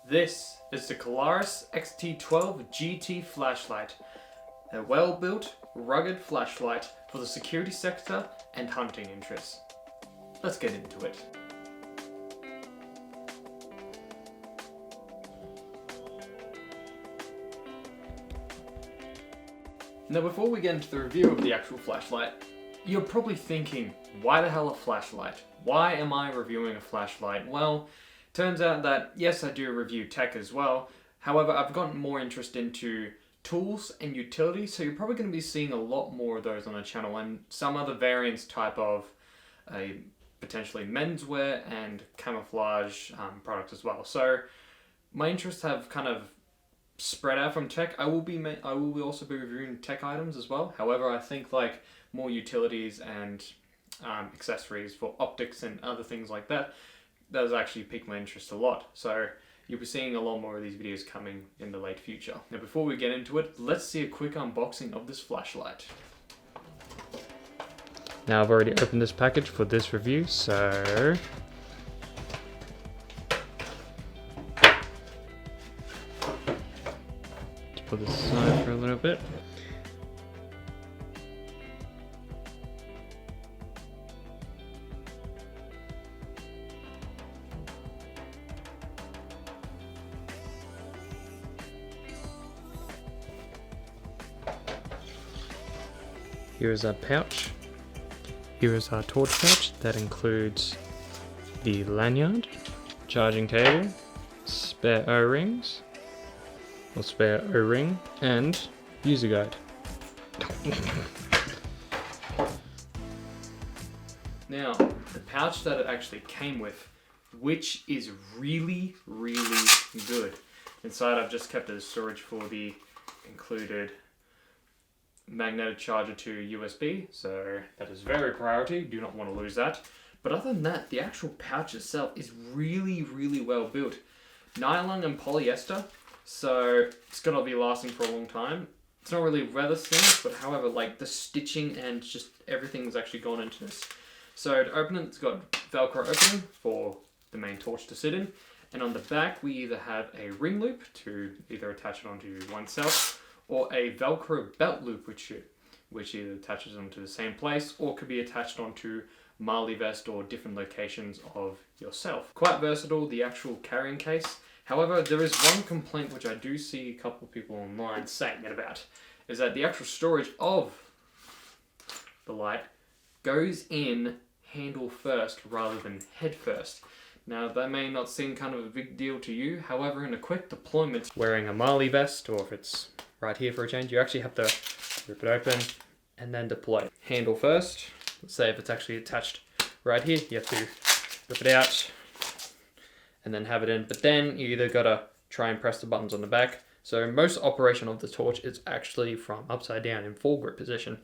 This is the Colaris XT12 GT flashlight, a well-built, rugged flashlight for the security sector and hunting interests. Let's get into it. Now before we get into the review of the actual flashlight, you're probably thinking, why the hell a flashlight? Why am I reviewing a flashlight? Well, turns out that yes, I do review tech as well. However, I've gotten more interest into tools and utilities, so you're probably going to be seeing a lot more of those on the channel and some other variants type of a potentially menswear and camouflage products as well. So my interests have kind of spread out from tech. I will also be reviewing tech items as well. However, I think like more utilities and accessories for optics and other things like that, those actually piqued my interest a lot. So you'll be seeing a lot more of these videos coming in the late future. Now before we get into it, let's see a quick unboxing of this flashlight. Now I've already opened this package for this review, so let's put this aside for a little bit. Here is our pouch. Here is our torch pouch that includes the lanyard, charging cable, spare O-rings, or spare O-ring, and user guide. Now, the pouch that it actually came with, which is really, really good. Inside I've just kept it as storage for the included magnetic charger to USB, so that is very priority, do not want to lose that. But other than that, the actual pouch itself is really, really well built. Nylon and polyester, so it's gonna be lasting for a long time. It's not really leather seamed, but however, like the stitching and just everything's actually gone into this. So to open it, it's got Velcro opening for the main torch to sit in, and on the back we either have a ring loop to either attach it onto oneself, or a Velcro belt loop which either attaches onto the same place or could be attached onto Marley vest or different locations of yourself. Quite versatile, the actual carrying case. However, there is one complaint which I do see a couple of people online saying it about, is that the actual storage of the light goes in handle first rather than head first. Now that may not seem kind of a big deal to you, however in a quick deployment, wearing a Marley vest, or if it's right here for a change, you actually have to rip it open and then deploy. Handle first. Let's say if it's actually attached right here, you have to rip it out and then have it in. But then you either gotta try and press the buttons on the back. So most operation of the torch is actually from upside down in full grip position.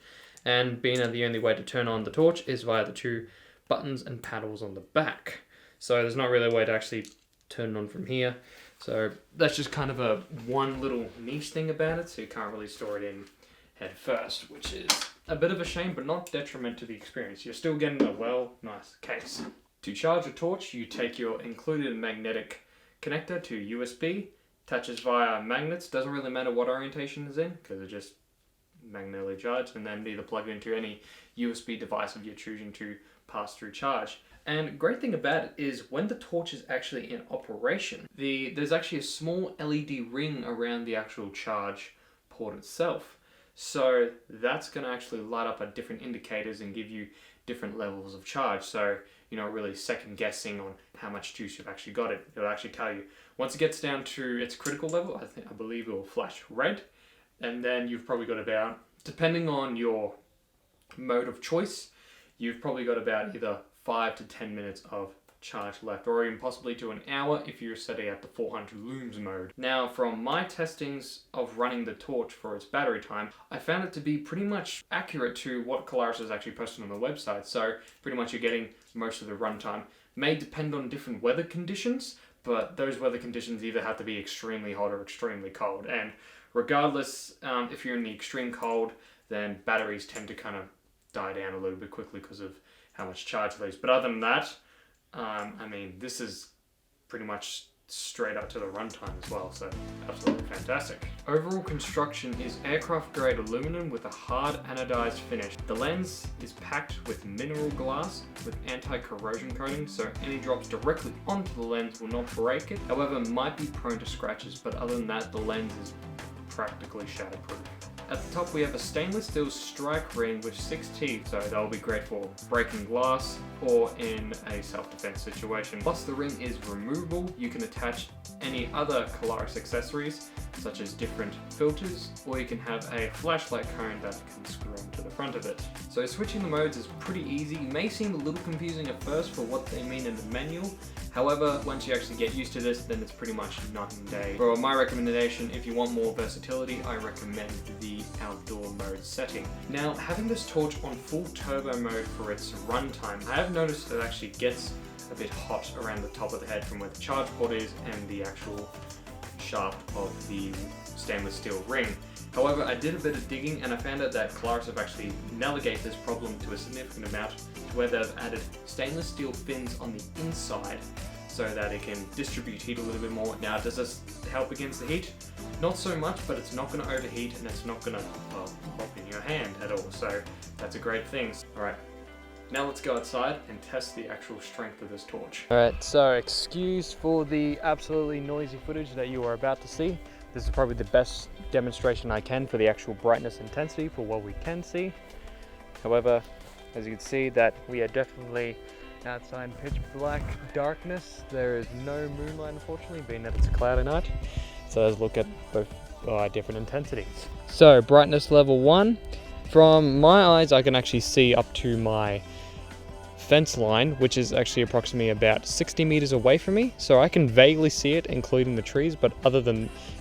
And being that the only way to turn on the torch is via the two buttons and paddles on the back. So there's not really a way to actually turn it on from here. So that's just kind of a one little niche thing about it, so you can't really store it in head first, which is a bit of a shame, but not detriment to the experience. You're still getting a nice case. To charge a torch, you take your included magnetic connector to USB, attaches via magnets, doesn't really matter what orientation is in, because they're just magnetically charged, and then either plug it into any USB device of your choosing to pass through charge. And great thing about it is when the torch is actually in operation, there's actually a small LED ring around the actual charge port itself. So that's going to actually light up at different indicators and give you different levels of charge. So you're not really second guessing on how much juice you've actually got it. It'll actually tell you. Once it gets down to its critical level, I believe it will flash red. And then you've probably got about, depending on your mode of choice, you've probably got about either 5 to 10 minutes of charge left, or even possibly to an hour if you're setting out the 400 looms mode. Now, from my testings of running the torch for its battery time, I found it to be pretty much accurate to what Colaris has actually posted on the website. So pretty much you're getting most of the runtime. May depend on different weather conditions, but those weather conditions either have to be extremely hot or extremely cold. And regardless, if you're in the extreme cold, then batteries tend to kind of die down a little bit quickly because of how much charge they lose. But other than that, I mean, this is pretty much straight up to the runtime as well, so absolutely fantastic. Overall construction is aircraft grade aluminum with a hard anodized finish. The lens is packed with mineral glass with anti-corrosion coating, so any drops directly onto the lens will not break it. However, it might be prone to scratches, but other than that, the lens is practically shatterproof. At the top we have a stainless steel strike ring with 6 teeth, so that will be great for breaking glass or in a self-defense situation. Plus the ring is removable. You can attach any other Kolaris accessories such as different filters, or you can have a flashlight cone that can screw onto the front of it. So switching the modes is pretty easy. It may seem a little confusing at first for what they mean in the manual. However, once you actually get used to this, then it's pretty much night and day. For my recommendation, if you want more versatility, I recommend the outdoor mode setting. Now, having this torch on full turbo mode for its runtime, I have noticed it actually gets a bit hot around the top of the head from where the charge port is and the actual shaft of the stainless steel ring. However, I did a bit of digging and I found out that Kolaris have actually navigated this problem to a significant amount to where they've added stainless steel fins on the inside so that it can distribute heat a little bit more. Now, does this help against the heat? Not so much, but it's not going to overheat and it's not going to pop in your hand at all, so that's a great thing. Alright, now let's go outside and test the actual strength of this torch. Alright, so excuse for the absolutely noisy footage that you are about to see. This is probably the best demonstration I can for the actual brightness intensity for what we can see. However, as you can see that we are definitely outside pitch black darkness. There is no moonlight unfortunately, being that it's a cloudy night. So let's look at both different intensities. So brightness level 1. From my eyes I can actually see up to my fence line, which is actually approximately about 60 meters away from me. So I can vaguely see it, including the trees, but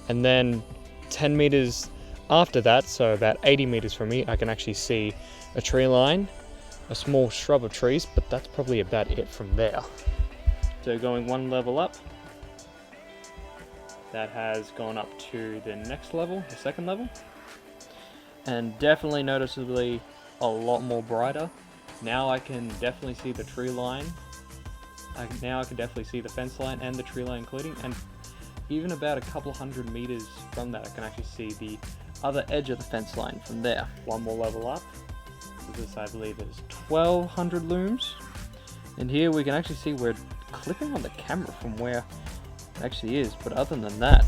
and then 10 meters after that, so about 80 meters from me, I can actually see a tree line, a small shrub of trees, but that's probably about it from there. So going one level up, that has gone up to the next level, the second level, and definitely noticeably a lot more brighter. Now I can definitely see the tree line. Now I can definitely see the fence line and the tree line including, and even about a couple hundred meters from that I can actually see the other edge of the fence line from there. One more level up. This I believe is 1200 looms. And here we can actually see we're clipping on the camera from where it actually is, but other than that,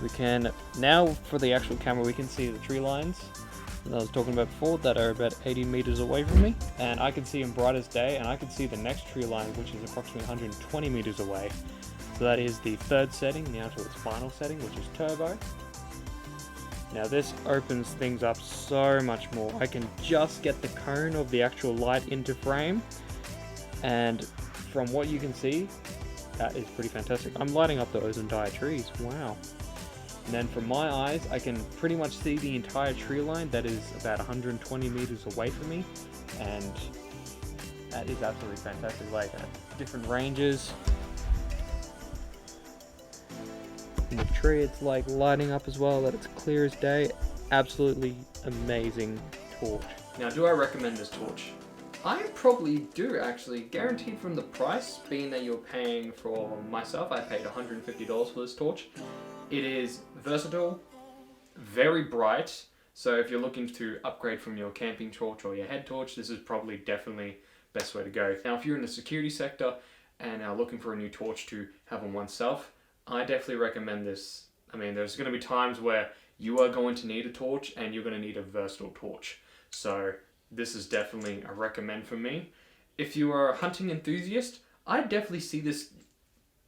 we can, now for the actual camera we can see the tree lines that I was talking about before that are about 80 meters away from me, and I can see them bright as day, and I can see the next tree line which is approximately 120 meters away. So that is the third setting, now to its final setting, which is turbo. Now this opens things up so much more. I can just get the cone of the actual light into frame, and from what you can see, that is pretty fantastic. I'm lighting up those entire trees, wow. And then from my eyes, I can pretty much see the entire tree line that is about 120 meters away from me, and that is absolutely fantastic. Like different ranges. In the tree, it's like lighting up as well, that it's clear as day. Absolutely amazing torch. Now, do I recommend this torch? I probably do actually, guaranteed from the price, being that you're paying for myself. I paid $150 for this torch. It is versatile, very bright, so if you're looking to upgrade from your camping torch or your head torch, this is probably definitely best way to go. Now, if you're in the security sector and are looking for a new torch to have on oneself, I definitely recommend this. I mean, there's going to be times where you are going to need a torch and you're going to need a versatile torch. So this is definitely a recommend for me. If you are a hunting enthusiast, I definitely see this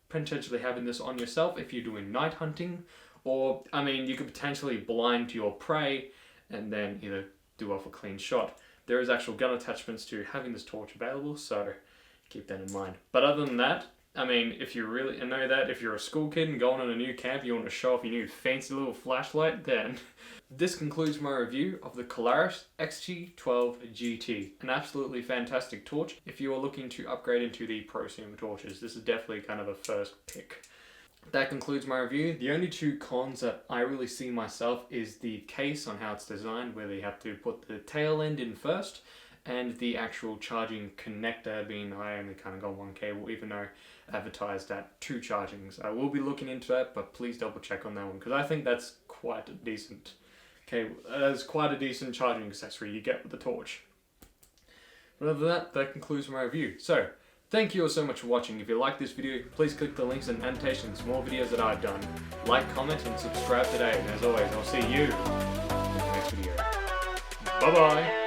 potentially having this on yourself if you're doing night hunting, or I mean, you could potentially blind your prey and then either do off a clean shot. There is actual gun attachments to having this torch available, so keep that in mind. But other than that, I mean, if you really know that if you're a school kid and going on a new camp, you want to show off your new fancy little flashlight, then this concludes my review of the Kolaris XT12 GT. An absolutely fantastic torch. If you are looking to upgrade into the prosumer torches, this is definitely kind of a first pick. That concludes my review. The only two cons that I really see myself is the case on how it's designed, where they have to put the tail end in first, and the actual charging connector, being I only kind of got one cable, even though advertised at 2 chargings. I will be looking into that, but please double check on that one, because I think that's quite a decent cable. That's quite a decent charging accessory you get with the Torch. But other than that, that concludes my review. So, thank you all so much for watching. If you like this video, please click the links and annotations for more videos that I've done. Like, comment, and subscribe today. And as always, I'll see you in the next video. Bye bye!